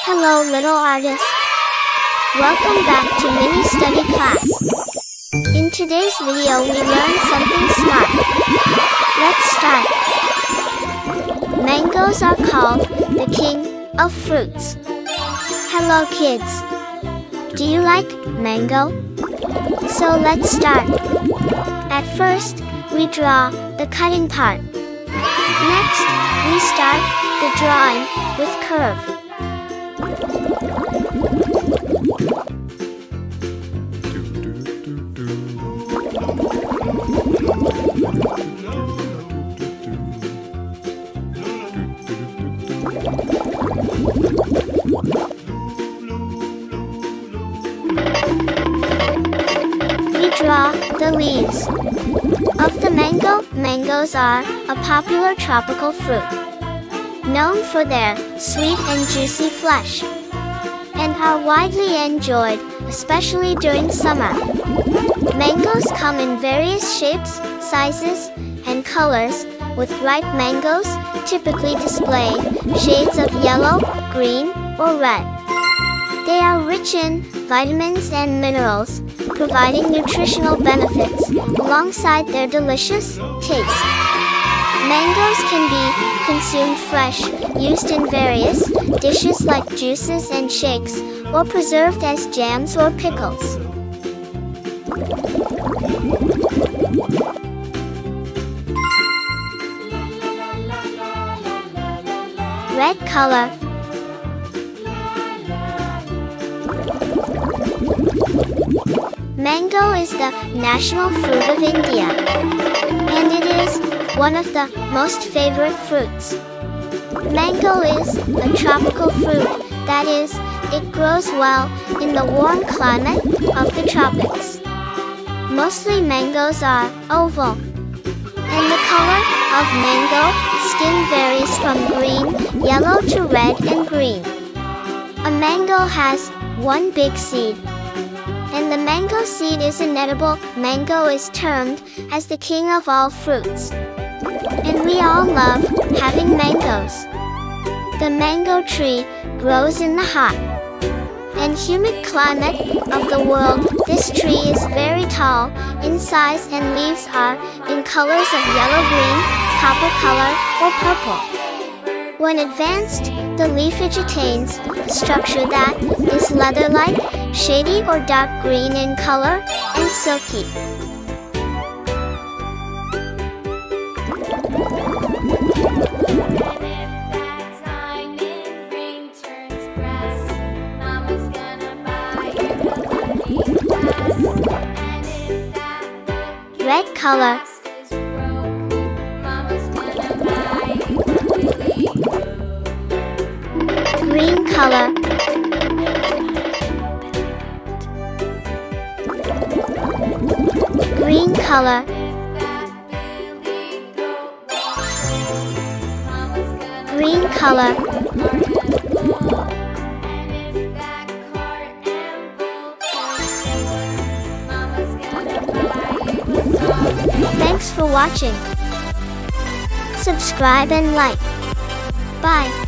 Hello little artists. Welcome back to mini study class. In today's video we learn something smart. Let's start. Mangoes are called the king of fruits. Hello kids. Do you like mango? So let's start. At first, we draw the cutting part. Next, we start the drawing with curve. We draw the leaves. Of the mango, mangoes are a popular tropical fruit, known for their sweet and juicy flesh, and are widely enjoyed, especially during summer. Mangoes come in various shapes, sizes, and colors, with ripe mangoes typically display shades of yellow, green, or red. They are rich in vitamins and minerals, providing nutritional benefits alongside their delicious taste. Mangoes can be consumed fresh, used in various dishes like juices and shakes, or preserved as jams or pickles. Red color. Mango is the national fruit of India, and it is one of the most favorite fruits. Mango is a tropical fruit, that is, it grows well in the warm climate of the tropics. Mostly mangoes are oval, and the color of mango skin varies from green, yellow to red and green. A mango has one big seed, and the mango seed is an edible. Mango is termed as the king of all fruits, and we all love having mangoes. The mango tree grows in the hot and humid climate of the world. This tree is very tall in size and leaves are in colors of yellow, green, copper color, or purple. When advanced, the leafage attains a structure that is leather-like, shady or dark green in color, and silky. Red color. Green color. Green color. Green color. Thanks for watching. Subscribe and like. Bye.